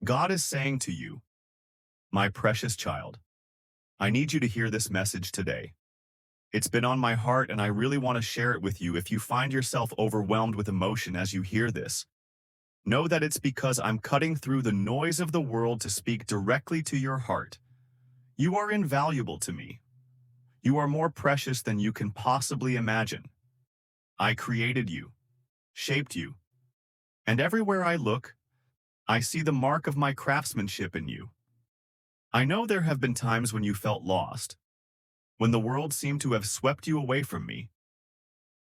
God is saying to you, my precious child, I need you to hear this message today. It's been on my heart and I really want to share it with you. If you find yourself overwhelmed with emotion as you hear this, know that it's because I'm cutting through the noise of the world to speak directly to your heart. You are invaluable to me. You are more precious than you can possibly imagine. I created you, shaped you, and everywhere I look, I see the mark of my craftsmanship in you. I know there have been times when you felt lost, when the world seemed to have swept you away from me,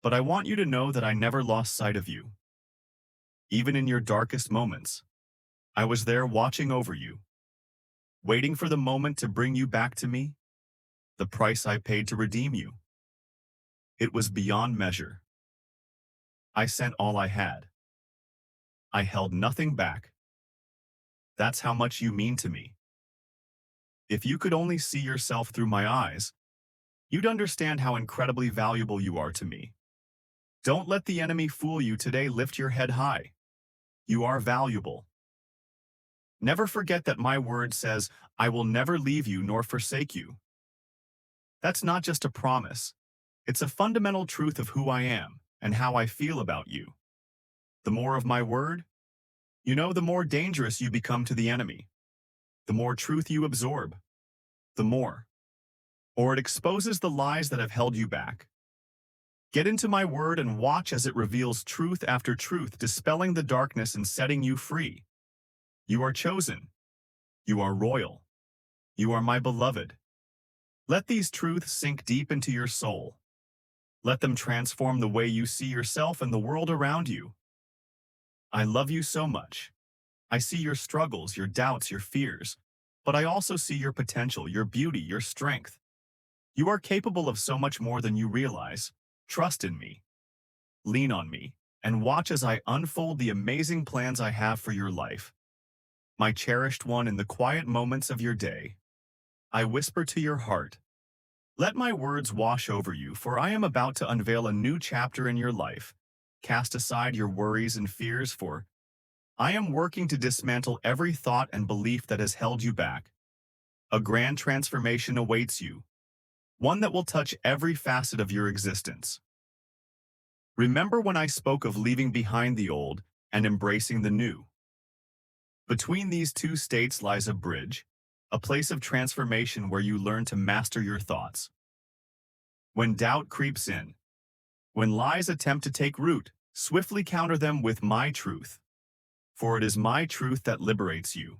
but I want you to know that I never lost sight of you. Even in your darkest moments, I was there watching over you, waiting for the moment to bring you back to me, the price I paid to redeem you. It was beyond measure. I sent all I had. I held nothing back. That's how much you mean to me. If you could only see yourself through my eyes, you'd understand how incredibly valuable you are to me. Don't let the enemy fool you today. Lift your head high. You are valuable. Never forget that my word says, I will never leave you nor forsake you. That's not just a promise. It's a fundamental truth of who I am and how I feel about you. The more of my word, the more dangerous you become to the enemy. The more truth you absorb, the more. Or it exposes the lies that have held you back. Get into my word and watch as it reveals truth after truth, dispelling the darkness and setting you free. You are chosen. You are royal. You are my beloved. Let these truths sink deep into your soul. Let them transform the way you see yourself and the world around you. I love you so much. I see your struggles, your doubts, your fears, but I also see your potential, your beauty, your strength. You are capable of so much more than you realize. Trust in me. Lean on me, and watch as I unfold the amazing plans I have for your life. My cherished one, in the quiet moments of your day, I whisper to your heart, let my words wash over you, for I am about to unveil a new chapter in your life. Cast aside your worries and fears, for I am working to dismantle every thought and belief that has held you back. A grand transformation awaits you, one that will touch every facet of your existence. Remember when I spoke of leaving behind the old and embracing the new? Between these two states lies a bridge, a place of transformation where you learn to master your thoughts. When doubt creeps in, when lies attempt to take root, swiftly counter them with my truth. For it is my truth that liberates you,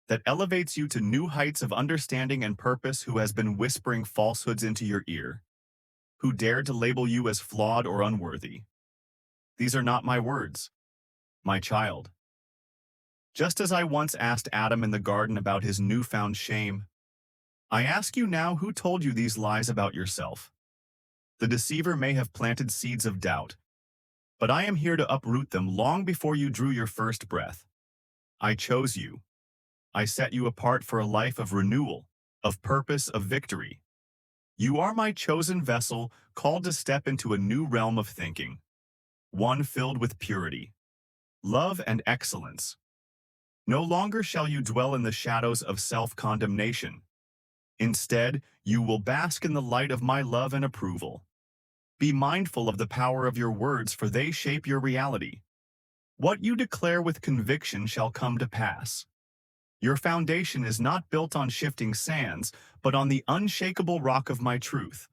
that elevates you to new heights of understanding and purpose. Who has been whispering falsehoods into your ear? Who dared to label you as flawed or unworthy? These are not my words, my child. Just as I once asked Adam in the garden about his newfound shame, I ask you now, who told you these lies about yourself? The deceiver may have planted seeds of doubt, but I am here to uproot them long before you drew your first breath. I chose you. I set you apart for a life of renewal, of purpose, of victory. You are my chosen vessel, called to step into a new realm of thinking, one filled with purity, love, and excellence. No longer shall you dwell in the shadows of self-condemnation. Instead, you will bask in the light of my love and approval. Be mindful of the power of your words, for they shape your reality. What you declare with conviction shall come to pass. Your foundation is not built on shifting sands, but on the unshakable rock of my truth.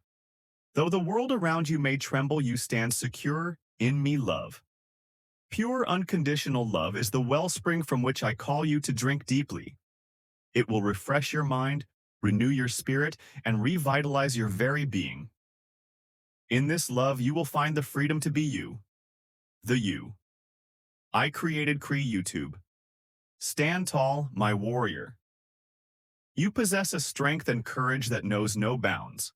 Though the world around you may tremble, you stand secure in me, love. Pure, unconditional love is the wellspring from which I call you to drink deeply. It will refresh your mind, renew your spirit, and revitalize your very being. In this love, you will find the freedom to be you. The you I created. YouTube. Stand tall, my warrior. You possess a strength and courage that knows no bounds.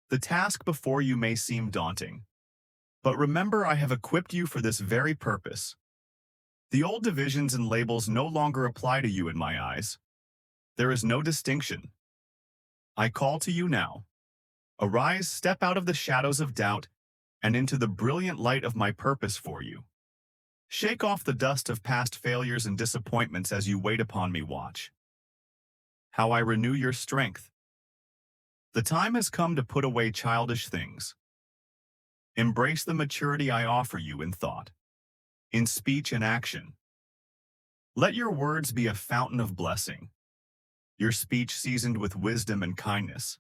The task before you may seem daunting, but remember, I have equipped you for this very purpose. The old divisions and labels no longer apply to you in my eyes. There is no distinction. I call to you now. Arise, step out of the shadows of doubt, and into the brilliant light of my purpose for you. Shake off the dust of past failures and disappointments as you wait upon me. Watch how I renew your strength. The time has come to put away childish things. Embrace the maturity I offer you in thought, in speech and action. Let your words be a fountain of blessing, your speech seasoned with wisdom and kindness.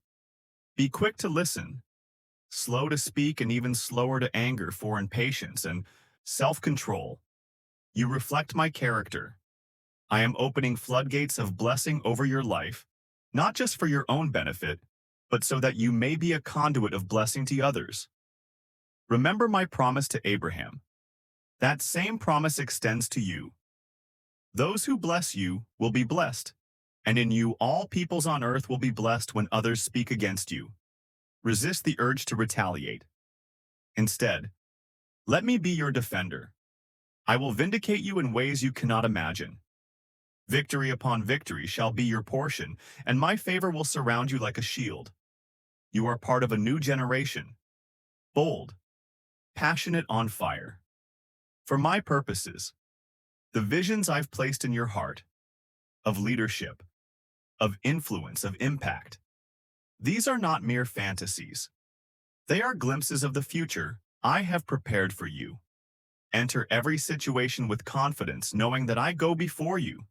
Be quick to listen, slow to speak, and even slower to anger, for in patience and self-control, you reflect my character. I am opening floodgates of blessing over your life, not just for your own benefit, but so that you may be a conduit of blessing to others. Remember my promise to Abraham. That same promise extends to you. Those who bless you will be blessed, and in you all peoples on earth will be blessed when others speak against you. Resist the urge to retaliate. Instead, let me be your defender. I will vindicate you in ways you cannot imagine. Victory upon victory shall be your portion, and my favor will surround you like a shield. You are part of a new generation, bold, passionate, on fire. For my purposes, the visions I've placed in your heart, of leadership, of influence, of impact, these are not mere fantasies. They are glimpses of the future I have prepared for you. Enter every situation with confidence, knowing that I go before you.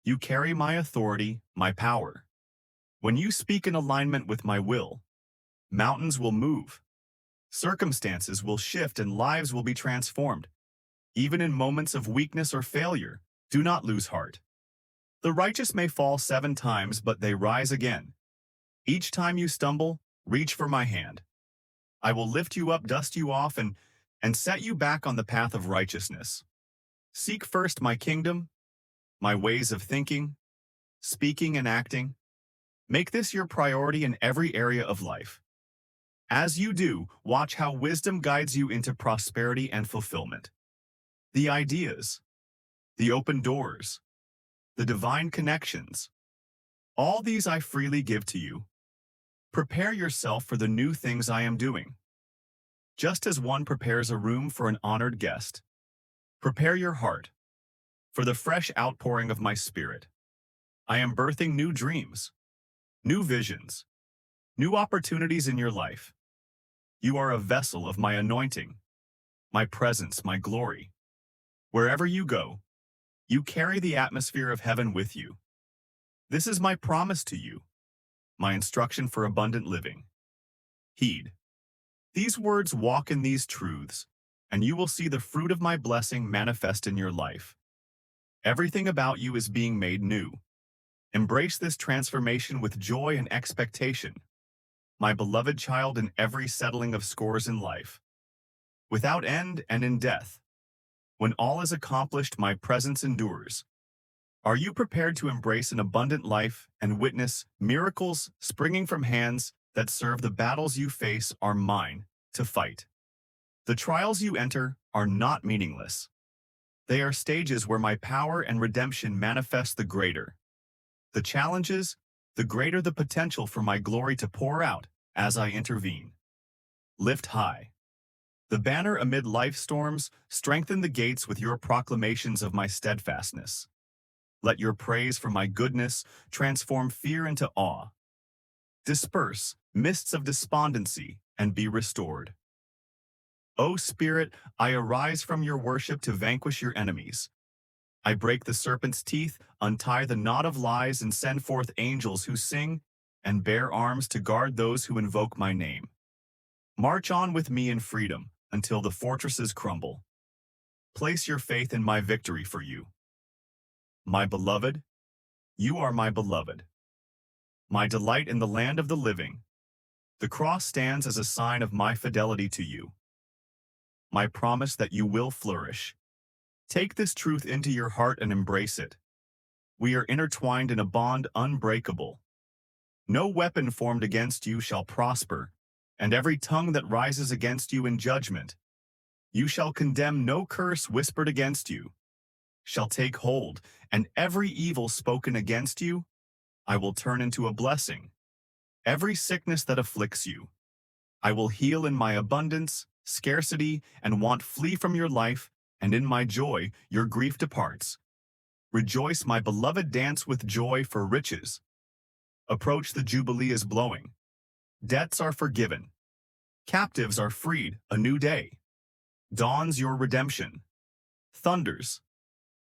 You carry my authority, my power. When you speak in alignment with my will, mountains will move, circumstances will shift, and lives will be transformed. Even in moments of weakness or failure, do not lose heart. The righteous may fall 7 times, but they rise again. Each time you stumble, reach for my hand. I will lift you up, dust you off, and set you back on the path of righteousness. Seek first my kingdom, my ways of thinking, speaking, and acting. Make this your priority in every area of life. As you do, watch how wisdom guides you into prosperity and fulfillment. The ideas, the open doors, the divine connections, all these I freely give to you. Prepare yourself for the new things I am doing. Just as one prepares a room for an honored guest, prepare your heart for the fresh outpouring of my spirit. I am birthing new dreams, new visions, new opportunities in your life. You are a vessel of my anointing, my presence, my glory. Wherever you go, you carry the atmosphere of heaven with you. This is my promise to you, my instruction for abundant living. Heed these words, walk in these truths, and you will see the fruit of my blessing manifest in your life. Everything about you is being made new. Embrace this transformation with joy and expectation, my beloved child, in every settling of scores in life, without end and in death. When all is accomplished, my presence endures. Are you prepared to embrace an abundant life and witness miracles springing from hands that serve? The battles you face are mine to fight. The trials you enter are not meaningless. They are stages where my power and redemption manifest. The greater the challenges, the greater the potential for my glory to pour out as I intervene. Lift high the banner amid life's storms, strengthen the gates with your proclamations of my steadfastness. Let your praise for my goodness transform fear into awe. Disperse mists of despondency and be restored. O Spirit, I arise from your worship to vanquish your enemies. I break the serpent's teeth, untie the knot of lies, and send forth angels who sing and bear arms to guard those who invoke my name. March on with me in freedom until the fortresses crumble. Place your faith in my victory for you. My beloved, you are my beloved. My delight in the land of the living. The cross stands as a sign of my fidelity to you. My promise that you will flourish. Take this truth into your heart and embrace it. We are intertwined in a bond unbreakable. No weapon formed against you shall prosper, and every tongue that rises against you in judgment, you shall condemn. No curse whispered against you shall take hold, and every evil spoken against you, I will turn into a blessing. Every sickness that afflicts you, I will heal in my abundance. Scarcity and want flee from your life and in my joy your grief departs. Rejoice, my beloved, dance with joy for riches. Approach, the jubilee is blowing. Debts are forgiven. Captives are freed, a new day. Dawns your redemption. Thunders.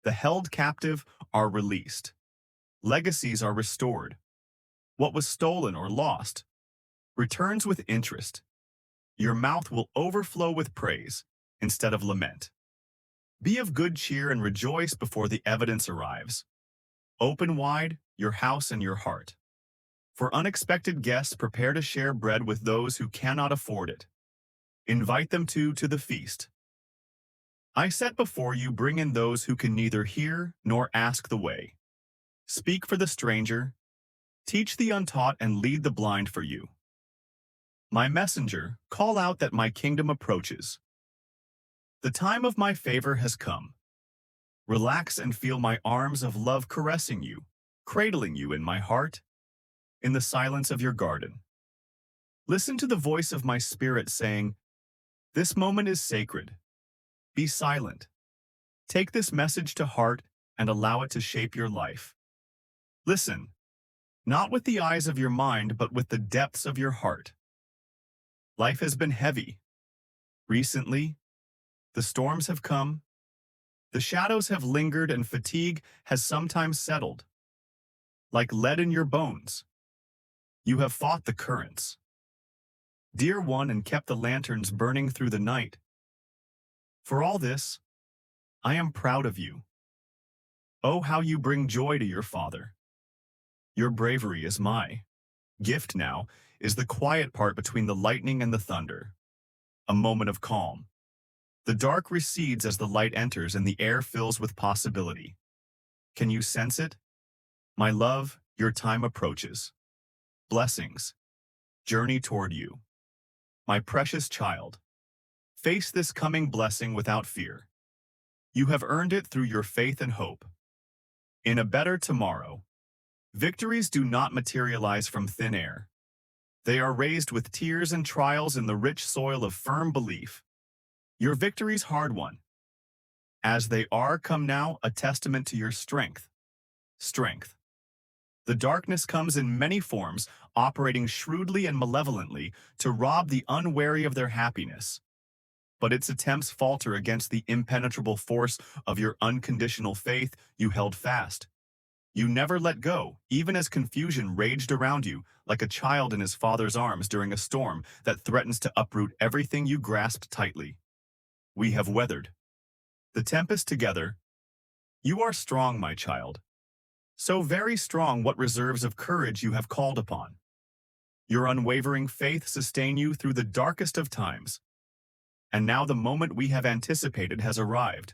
The held captive are released. Legacies are restored. What was stolen or lost returns with interest. Your mouth will overflow with praise instead of lament. Be of good cheer and rejoice before the evidence arrives. Open wide your house and your heart. For unexpected guests, prepare to share bread with those who cannot afford it. Invite them to the feast. I set before you, bring in those who can neither hear nor ask the way. Speak for the stranger, teach the untaught, and lead the blind for you. My messenger, call out that my kingdom approaches. The time of my favor has come. Relax and feel my arms of love caressing you, cradling you in my heart, in the silence of your garden. Listen to the voice of my spirit saying, "This moment is sacred. Be silent. Take this message to heart and allow it to shape your life. Listen, not with the eyes of your mind, but with the depths of your heart. Life has been heavy. Recently, the storms have come, the shadows have lingered, and fatigue has sometimes settled. Like lead in your bones, you have fought the currents, dear one, and kept the lanterns burning through the night. For all this, I am proud of you. Oh, how you bring joy to your father. Your bravery is my gift now, is the quiet part between the lightning and the thunder. A moment of calm. The dark recedes as the light enters and the air fills with possibility. Can you sense it? My love, your time approaches. Blessings. Journey toward you. My precious child. Face this coming blessing without fear. You have earned it through your faith and hope. In a better tomorrow, victories do not materialize from thin air. They are raised with tears and trials in the rich soil of firm belief. Your victories hard-won. As they are, come now, a testament to your strength. Strength. The darkness comes in many forms, operating shrewdly and malevolently to rob the unwary of their happiness. But its attempts falter against the impenetrable force of your unconditional faith. You held fast. You never let go, even as confusion raged around you, like a child in his father's arms during a storm that threatens to uproot everything you grasped tightly. We have weathered the tempest together. You are strong, my child. So very strong. What reserves of courage you have called upon. Your unwavering faith sustain you through the darkest of times. And now the moment we have anticipated has arrived.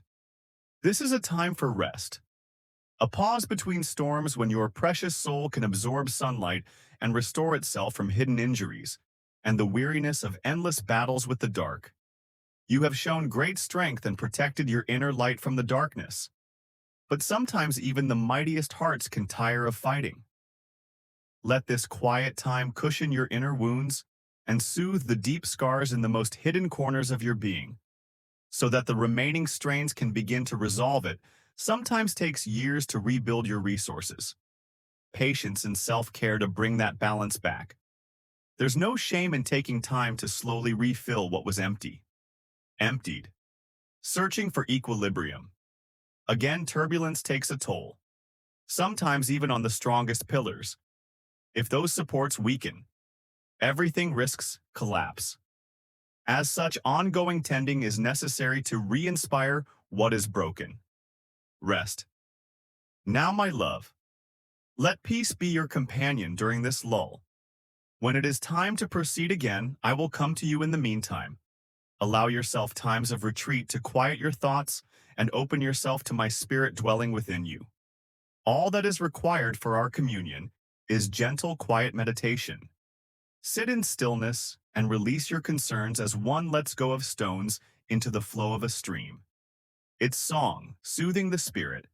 This is a time for rest. A pause between storms when your precious soul can absorb sunlight and restore itself from hidden injuries and the weariness of endless battles with the dark. You have shown great strength and protected your inner light from the darkness. But sometimes even the mightiest hearts can tire of fighting. Let this quiet time cushion your inner wounds and soothe the deep scars in the most hidden corners of your being, so that the remaining strains can begin to resolve it. Sometimes takes years to rebuild your resources. Patience and self-care to bring that balance back. There's no shame in taking time to slowly refill what was empty. Emptied. Searching for equilibrium. Again, turbulence takes a toll. Sometimes even on the strongest pillars. If those supports weaken, everything risks collapse. As such, ongoing tending is necessary to re-inspire what is broken. Rest. Now, my love, let peace be your companion during this lull. When it is time to proceed again, I will come to you in the meantime. Allow yourself times of retreat to quiet your thoughts and open yourself to my spirit dwelling within you. All that is required for our communion is gentle, quiet meditation. Sit in stillness and release your concerns as one lets go of stones into the flow of a stream. Its song, soothing the spirit.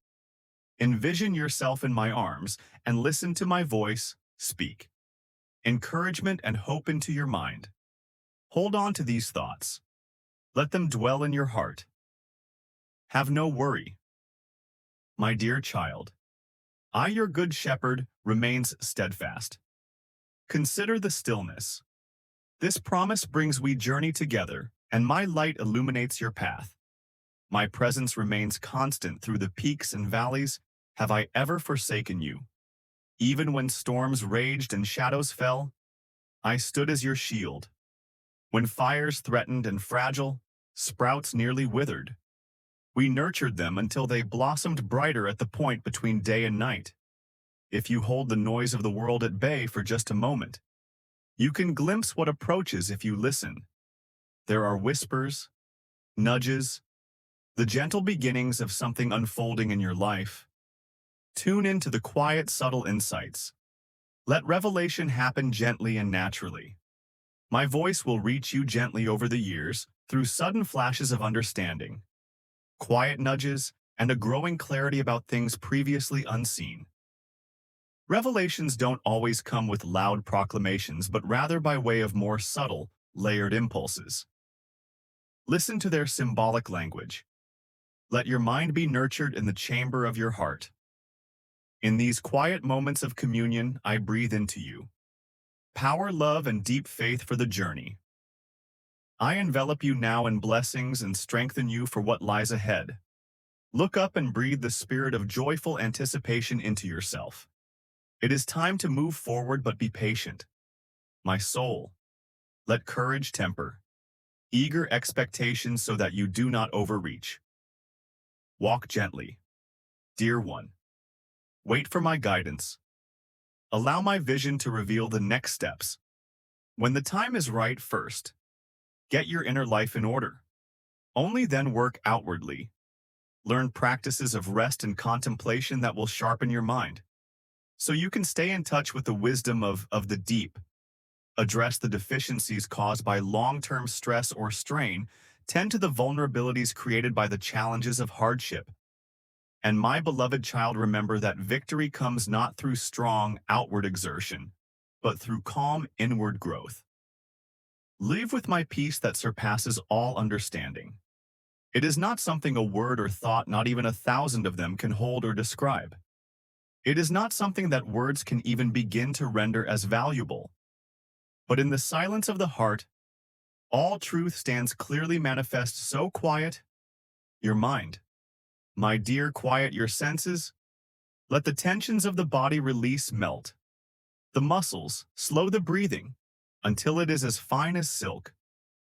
Envision yourself in my arms and listen to my voice speak. Encouragement and hope into your mind. Hold on to these thoughts. Let them dwell in your heart. Have no worry. My dear child, I, your good shepherd, remains steadfast. Consider the stillness. This promise brings we journey together, and my light illuminates your path. My presence remains constant through the peaks and valleys. Have I ever forsaken you? Even when storms raged and shadows fell, I stood as your shield. When fires threatened and fragile, sprouts nearly withered, we nurtured them until they blossomed brighter at the point between day and night. If you hold the noise of the world at bay for just a moment, you can glimpse what approaches if you listen. There are whispers, nudges, the gentle beginnings of something unfolding in your life. Tune into the quiet, subtle insights. Let revelation happen gently and naturally. My voice will reach you gently over the years through sudden flashes of understanding, quiet nudges, and a growing clarity about things previously unseen. Revelations don't always come with loud proclamations, but rather by way of more subtle, layered impulses. Listen to their symbolic language. Let your mind be nurtured in the chamber of your heart. In these quiet moments of communion, I breathe into you power, love, and deep faith for the journey. I envelop you now in blessings and strengthen you for what lies ahead. Look up and breathe the spirit of joyful anticipation into yourself. It is time to move forward, but be patient. My soul, let courage temper eager expectations so that you do not overreach. Walk gently, dear one. Wait for my guidance. Allow my vision to reveal the next steps. When the time is right, first, get your inner life in order. Only then work outwardly. Learn practices of rest and contemplation that will sharpen your mind, so you can stay in touch with the wisdom of the deep. Address the deficiencies caused by long-term stress or strain. Tend to the vulnerabilities created by the challenges of hardship. And my beloved child, remember that victory comes not through strong outward exertion, but through calm inward growth. Live with my peace that surpasses all understanding. It is not something a word or thought, not even 1,000 of them, can hold or describe. It is not something that words can even begin to render as valuable. But in the silence of the heart, all truth stands clearly manifest, so quiet your mind. My dear, quiet your senses. Let the tensions of the body release, melt the muscles, slow the breathing, until it is as fine as silk.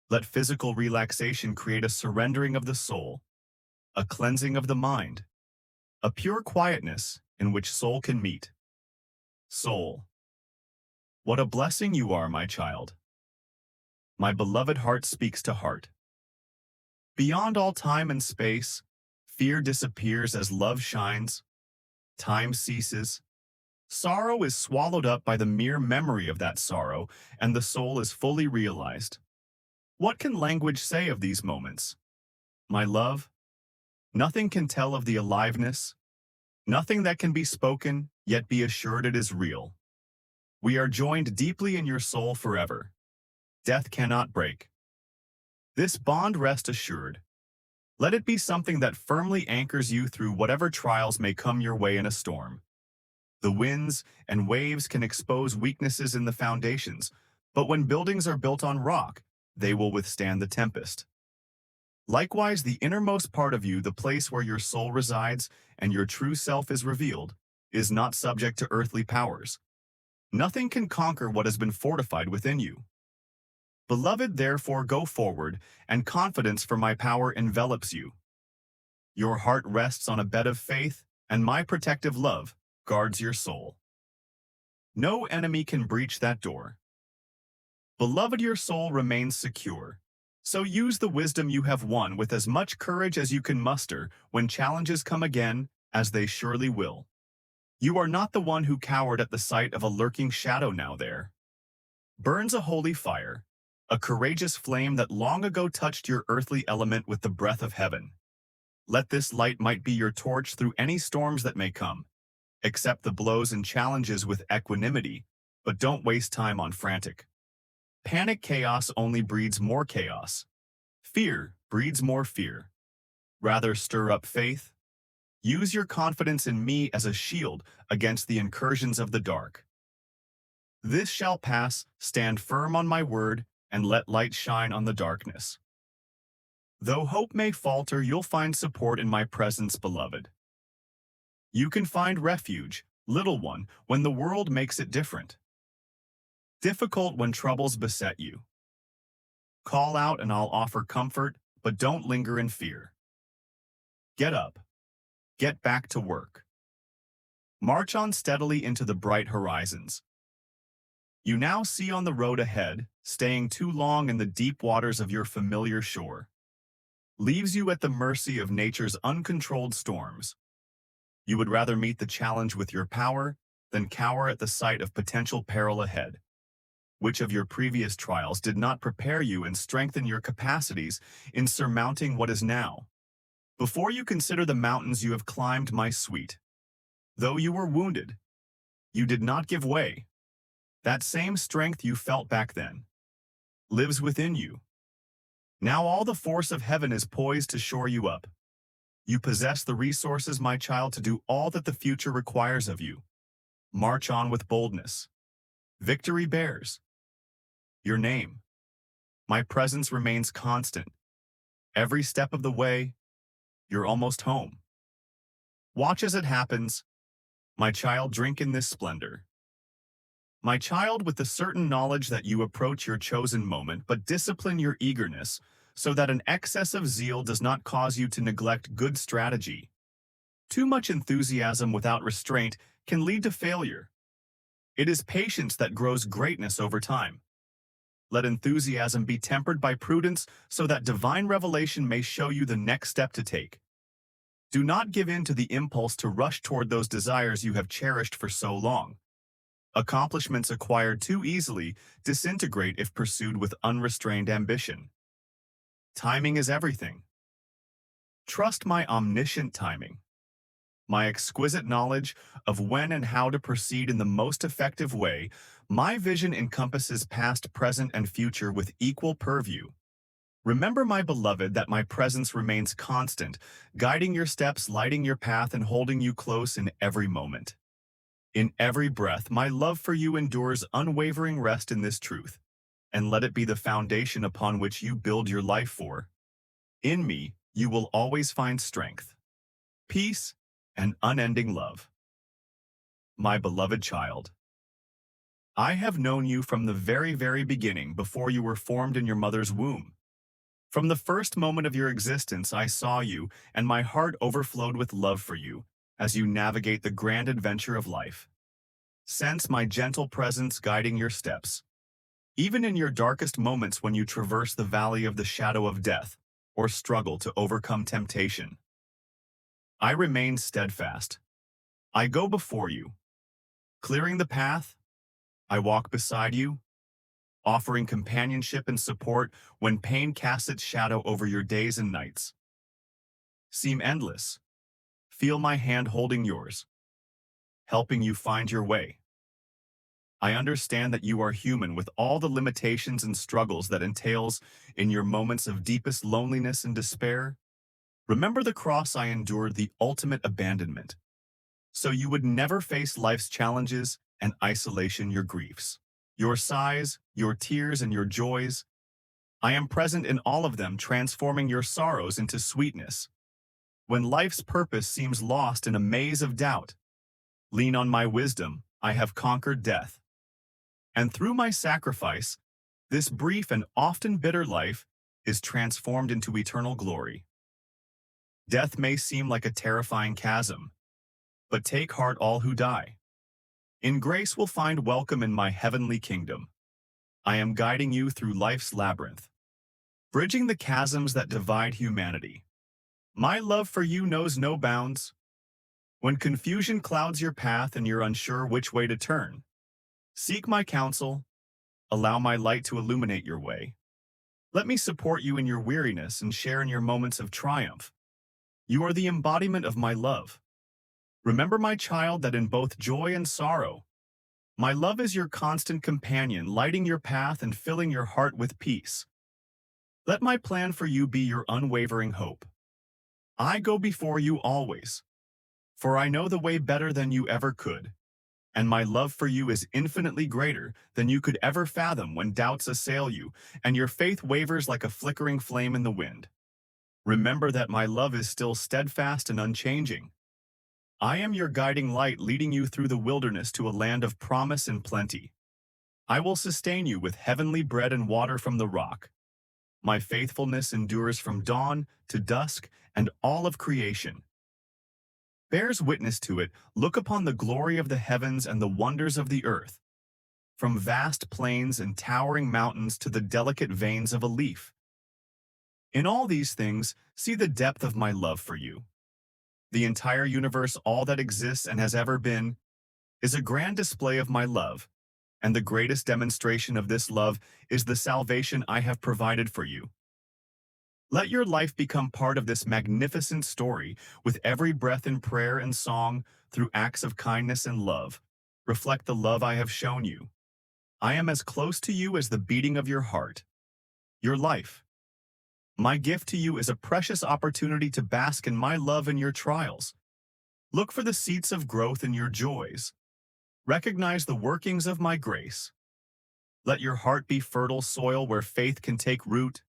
Let physical relaxation create a surrendering of the soul, a cleansing of the mind, a pure quietness in which soul can meet. Soul, what a blessing you are, my child. My beloved heart speaks to heart. Beyond all time and space, fear disappears as love shines. Time ceases. Sorrow is swallowed up by the mere memory of that sorrow, and the soul is fully realized. What can language say of these moments? My love, nothing can tell of the aliveness, nothing that can be spoken, yet be assured it is real. We are joined deeply in your soul forever. Death cannot break. This bond, rest assured. Let it be something that firmly anchors you through whatever trials may come your way in a storm. The winds and waves can expose weaknesses in the foundations, but when buildings are built on rock, they will withstand the tempest. Likewise, the innermost part of you, the place where your soul resides and your true self is revealed, is not subject to earthly powers. Nothing can conquer what has been fortified within you. Beloved, therefore, go forward, and confidence for my power envelops you. Your heart rests on a bed of faith, and my protective love guards your soul. No enemy can breach that door. Beloved, your soul remains secure. So use the wisdom you have won with as much courage as you can muster when challenges come again, as they surely will. You are not the one who cowered at the sight of a lurking shadow. Now there burns a holy fire, a courageous flame that long ago touched your earthly element with the breath of heaven. Let this light might be your torch through any storms that may come. Accept the blows and challenges with equanimity, but don't waste time on frantic panic. Chaos only breeds more chaos. Fear breeds more fear. Rather stir up faith. Use your confidence in me as a shield against the incursions of the dark. This shall pass, stand firm on my word, and let light shine on the darkness. Though hope may falter, you'll find support in my presence, beloved. You can find refuge, little one, when the world makes it different. Difficult when troubles beset you. Call out and I'll offer comfort, but don't linger in fear. Get up. Get back to work. March on steadily into the bright horizons. You now see on the road ahead, staying too long in the deep waters of your familiar shore, leaves you at the mercy of nature's uncontrolled storms. You would rather meet the challenge with your power than cower at the sight of potential peril ahead. Which of your previous trials did not prepare you and strengthen your capacities in surmounting what is now? Before you consider the mountains you have climbed, my sweet, though you were wounded, you did not give way. That same strength you felt back then lives within you. Now all the force of heaven is poised to shore you up. You possess the resources, my child, to do all that the future requires of you. March on with boldness. Victory bears your name. My presence remains constant. Every step of the way, you're almost home. Watch as it happens. My child, drink in this splendor. My child, with the certain knowledge that you approach your chosen moment, but discipline your eagerness so that an excess of zeal does not cause you to neglect good strategy. Too much enthusiasm without restraint can lead to failure. It is patience that grows greatness over time. Let enthusiasm be tempered by prudence so that divine revelation may show you the next step to take. Do not give in to the impulse to rush toward those desires you have cherished for so long. Accomplishments acquired too easily disintegrate if pursued with unrestrained ambition. Timing is everything. Trust my omniscient timing. My exquisite knowledge of when and how to proceed in the most effective way. My vision encompasses past, present, and future with equal purview. Remember, my beloved, that my presence remains constant, guiding your steps, lighting your path, and holding you close in every moment. In every breath, my love for you endures unwavering. Rest in this truth, and let it be the foundation upon which you build your life for. In me, you will always find strength, peace, and unending love. My beloved child, I have known you from the very beginning, before you were formed in your mother's womb. From the first moment of your existence, I saw you, and my heart overflowed with love for you as you navigate the grand adventure of life. Sense my gentle presence guiding your steps, even in your darkest moments when you traverse the valley of the shadow of death or struggle to overcome temptation. I remain steadfast. I go before you, clearing the path. I walk beside you, offering companionship and support when pain casts its shadow over your days and nights seem endless. Feel my hand holding yours, helping you find your way. I understand that you are human, with all the limitations and struggles that entails in your moments of deepest loneliness and despair. Remember the cross I endured, the ultimate abandonment, so you would never face life's challenges and isolation, your griefs, your sighs, your tears, and your joys. I am present in all of them, transforming your sorrows into sweetness. When life's purpose seems lost in a maze of doubt, lean on my wisdom. I have conquered death. And through my sacrifice, this brief and often bitter life is transformed into eternal glory. Death may seem like a terrifying chasm, but take heart, all who die in grace will find welcome in my heavenly kingdom. I am guiding you through life's labyrinth, bridging the chasms that divide humanity. My love for you knows no bounds. When confusion clouds your path and you're unsure which way to turn, seek my counsel. Allow my light to illuminate your way. Let me support you in your weariness and share in your moments of triumph. You are the embodiment of my love. Remember, my child, that in both joy and sorrow, my love is your constant companion, lighting your path and filling your heart with peace. Let my plan for you be your unwavering hope. I go before you always, for I know the way better than you ever could, and my love for you is infinitely greater than you could ever fathom when doubts assail you, and your faith wavers like a flickering flame in the wind. Remember that my love is still steadfast and unchanging. I am your guiding light leading you through the wilderness to a land of promise and plenty. I will sustain you with heavenly bread and water from the rock. My faithfulness endures from dawn to dusk and all of creation. Bears witness to it, look upon the glory of the heavens and the wonders of the earth, from vast plains and towering mountains to the delicate veins of a leaf. In all these things, see the depth of my love for you. The entire universe, all that exists and has ever been, is a grand display of my love, and the greatest demonstration of this love is the salvation I have provided for you. Let your life become part of this magnificent story with every breath in prayer and song through acts of kindness and love. Reflect the love I have shown you. I am as close to you as the beating of your heart. Your life. My gift to you is a precious opportunity to bask in my love in your trials. Look for the seeds of growth in your joys. Recognize the workings of my grace. Let your heart be fertile soil where faith can take root,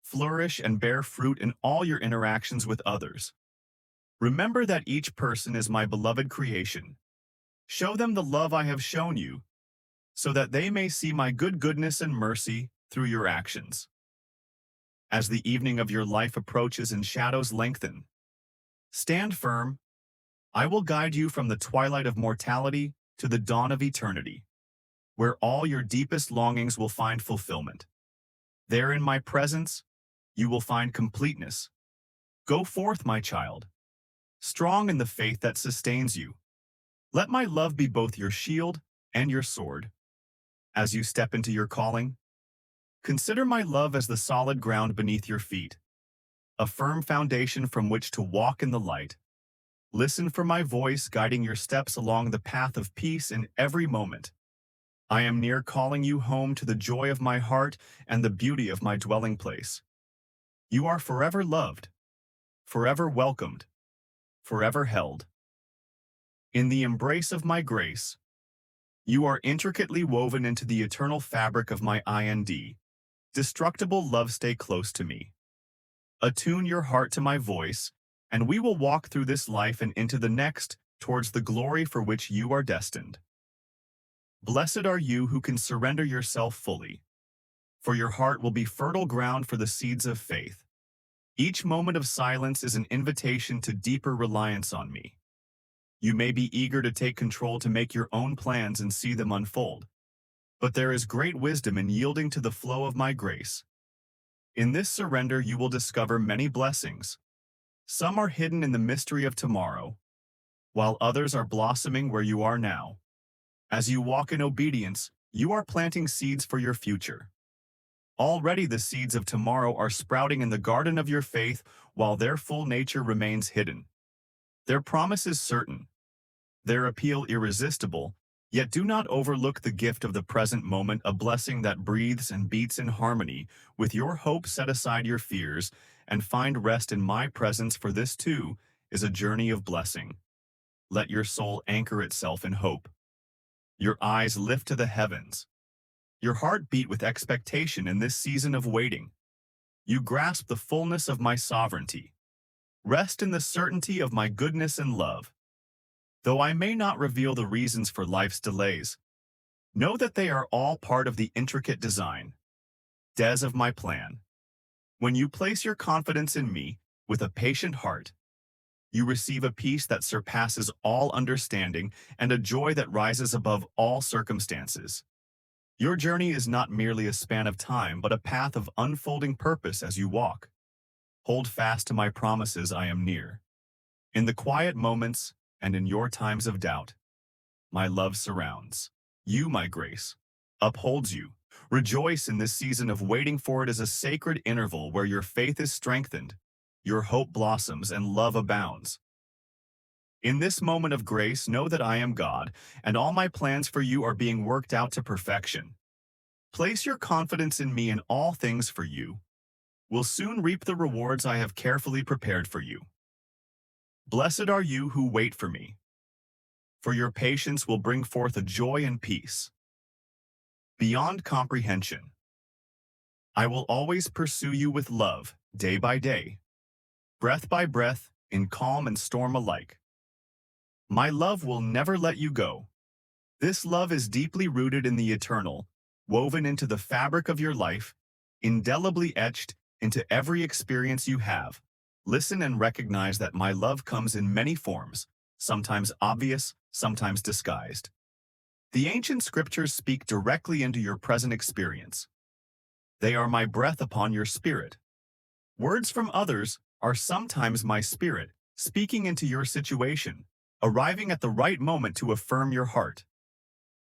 flourish and bear fruit in all your interactions with others. Remember that each person is my beloved creation. Show them the love I have shown you, so that they may see my goodness and mercy through your actions. As the evening of your life approaches and shadows lengthen, stand firm. I will guide you from the twilight of mortality to the dawn of eternity, where all your deepest longings will find fulfillment. There in my presence, you will find completeness. Go forth, my child, strong in the faith that sustains you. Let my love be both your shield and your sword. As you step into your calling, consider my love as the solid ground beneath your feet, a firm foundation from which to walk in the light. Listen for my voice guiding your steps along the path of peace in every moment. I am near, calling you home to the joy of my heart and the beauty of my dwelling place. You are forever loved, forever welcomed, forever held. In the embrace of my grace, you are intricately woven into the eternal fabric of my indestructible love. Stay close to me. Attune your heart to my voice, and we will walk through this life and into the next towards the glory for which you are destined. Blessed are you who can surrender yourself fully, for your heart will be fertile ground for the seeds of faith. Each moment of silence is an invitation to deeper reliance on me. You may be eager to take control, to make your own plans and see them unfold, but there is great wisdom in yielding to the flow of my grace. In this surrender, you will discover many blessings. Some are hidden in the mystery of tomorrow, while others are blossoming where you are now. As you walk in obedience, you are planting seeds for your future. Already the seeds of tomorrow are sprouting in the garden of your faith while their full nature remains hidden. Their promise is certain, their appeal irresistible, yet do not overlook the gift of the present moment, a blessing that breathes and beats in harmony with your hope. Set aside your fears and find rest in my presence, for this too is a journey of blessing. Let your soul anchor itself in hope. Your eyes lift to the heavens. Your heart beat with expectation in this season of waiting. You grasp the fullness of my sovereignty. Rest in the certainty of my goodness and love. Though I may not reveal the reasons for life's delays, know that they are all part of the intricate design of my plan. When you place your confidence in me with a patient heart, you receive a peace that surpasses all understanding and a joy that rises above all circumstances. Your journey is not merely a span of time, but a path of unfolding purpose as you walk. Hold fast to my promises. I am near. In the quiet moments and in your times of doubt, my love surrounds you. My grace upholds you. Rejoice in this season of waiting, for it is a sacred interval where your faith is strengthened, your hope blossoms, and love abounds. In this moment of grace, know that I am God, and all my plans for you are being worked out to perfection. Place your confidence in me, and all things for you will soon reap the rewards I have carefully prepared for you. Blessed are you who wait for me, for your patience will bring forth a joy and peace beyond comprehension. I will always pursue you with love, day by day, breath by breath, in calm and storm alike. My love will never let you go. This love is deeply rooted in the eternal, woven into the fabric of your life, indelibly etched into every experience you have. Listen and recognize that my love comes in many forms, sometimes obvious, sometimes disguised. The ancient scriptures speak directly into your present experience. They are my breath upon your spirit. Words from others are sometimes my spirit, speaking into your situation, arriving at the right moment to affirm your heart.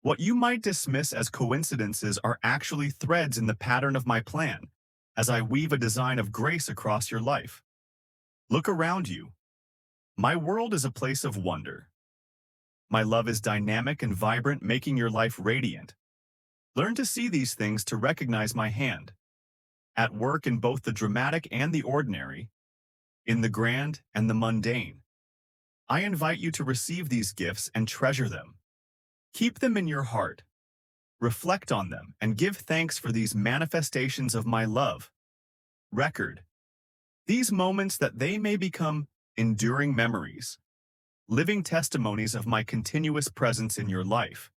What you might dismiss as coincidences are actually threads in the pattern of my plan, as I weave a design of grace across your life. Look around you. My world is a place of wonder. My love is dynamic and vibrant, making your life radiant. Learn to see these things to recognize my hand. At work in both the dramatic and the ordinary, in the grand and the mundane. I invite you to receive these gifts and treasure them. Keep them in your heart. Reflect on them and give thanks for these manifestations of my love. Record these moments that they may become enduring memories, living testimonies of my continuous presence in your life.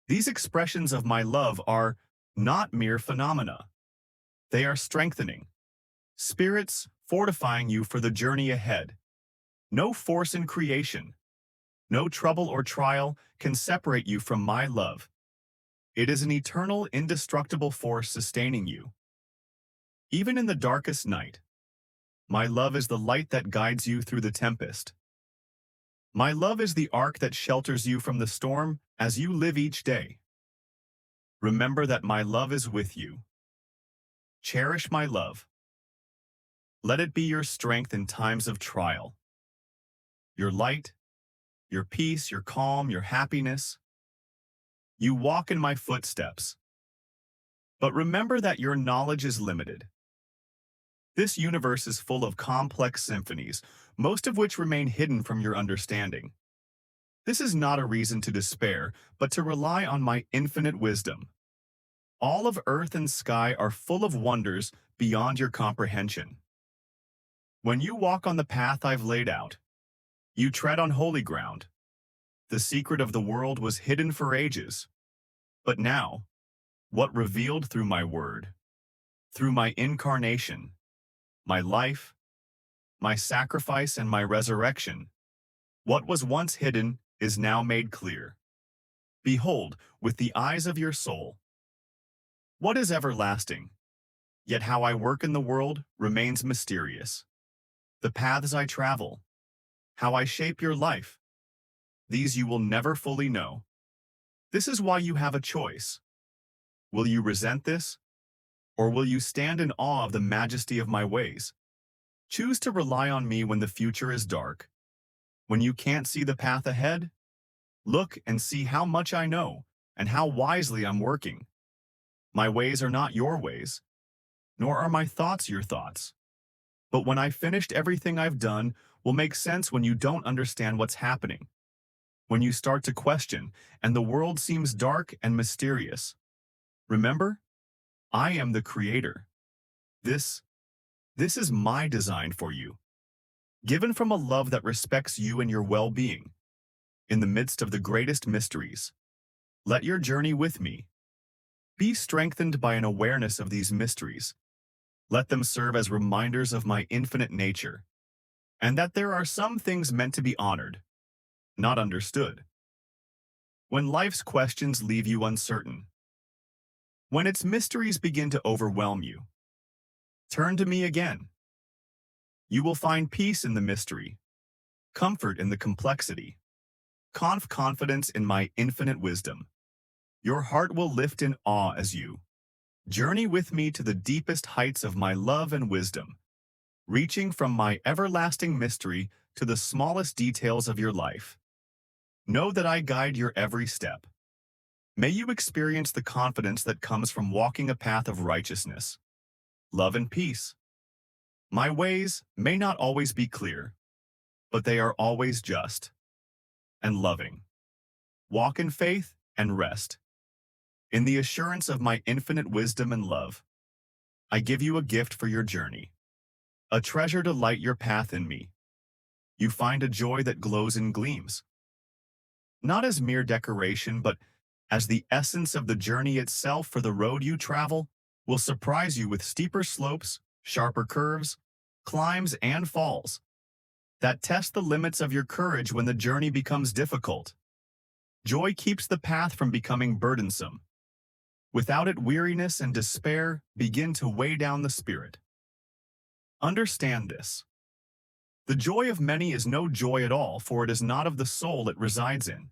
These expressions of my love are not mere phenomena. They are strengthening spirits, fortifying you for the journey ahead. No force in creation, no trouble or trial can separate you from my love. It is an eternal, indestructible force sustaining you. Even in the darkest night, my love is the light that guides you through the tempest. My love is the ark that shelters you from the storm as you live each day. Remember that my love is with you. Cherish my love. Let it be your strength in times of trial. Your light, your peace, your calm, your happiness. You walk in my footsteps. But remember that your knowledge is limited. This universe is full of complex symphonies, most of which remain hidden from your understanding. This is not a reason to despair, but to rely on my infinite wisdom. All of earth and sky are full of wonders beyond your comprehension. When you walk on the path I've laid out, you tread on holy ground. The secret of the world was hidden for ages. But now, what revealed through my word, through my incarnation, my life, my sacrifice, and my resurrection, what was once hidden is now made clear. Behold, with the eyes of your soul. What is everlasting? Yet how I work in the world remains mysterious. The paths I travel, how I shape your life, these you will never fully know. This is why you have a choice. Will you resent this? Or will you stand in awe of the majesty of my ways? Choose to rely on me when the future is dark. When you can't see the path ahead, look and see how much I know and how wisely I'm working. My ways are not your ways, nor are my thoughts your thoughts. But when I've finished everything I've done, will make sense when you don't understand what's happening. When you start to question and the world seems dark and mysterious. Remember, I am the creator. This is my design for you, given from a love that respects you and your well-being. In the midst of the greatest mysteries, let your journey with me be strengthened by an awareness of these mysteries. Let them serve as reminders of my infinite nature, and that there are some things meant to be honored, not understood. When life's questions leave you uncertain, when its mysteries begin to overwhelm you, turn to me again. You will find peace in the mystery, comfort in the complexity, confidence in my infinite wisdom. Your heart will lift in awe as you journey with me to the deepest heights of my love and wisdom, reaching from my everlasting mystery to the smallest details of your life. Know that I guide your every step. May you experience the confidence that comes from walking a path of righteousness, love, and peace. My ways may not always be clear, but they are always just and loving. Walk in faith and rest. In the assurance of my infinite wisdom and love, I give you a gift for your journey, a treasure to light your path in me. You find a joy that glows and gleams, not as mere decoration, but as the essence of the journey itself. For the road you travel will surprise you with steeper slopes, sharper curves, climbs, and falls that test the limits of your courage when the journey becomes difficult. Joy keeps the path from becoming burdensome. Without it, weariness and despair begin to weigh down the spirit. Understand this. The joy of many is no joy at all, for it is not of the soul it resides in.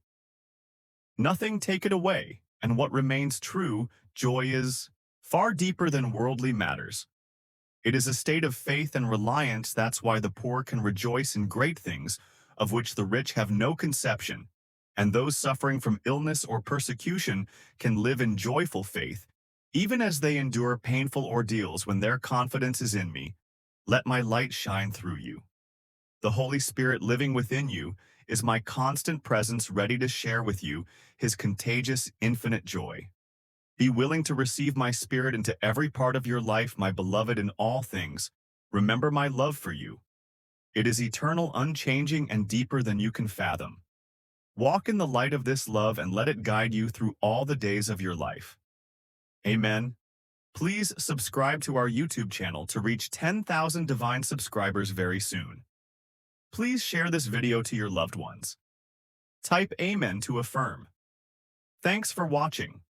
Nothing take it away, and what remains true, joy is far deeper than worldly matters. It is a state of faith and reliance. That's why the poor can rejoice in great things, of which the rich have no conception, and those suffering from illness or persecution can live in joyful faith, even as they endure painful ordeals when their confidence is in me. Let my light shine through you. The Holy Spirit living within you is my constant presence, ready to share with you his contagious, infinite joy. Be willing to receive my Spirit into every part of your life, my beloved, in all things. Remember my love for you. It is eternal, unchanging, and deeper than you can fathom. Walk in the light of this love and let it guide you through all the days of your life. Amen. Please subscribe to our YouTube channel to reach 10,000 divine subscribers very soon. Please share this video to your loved ones. Type Amen to affirm. Thanks for watching.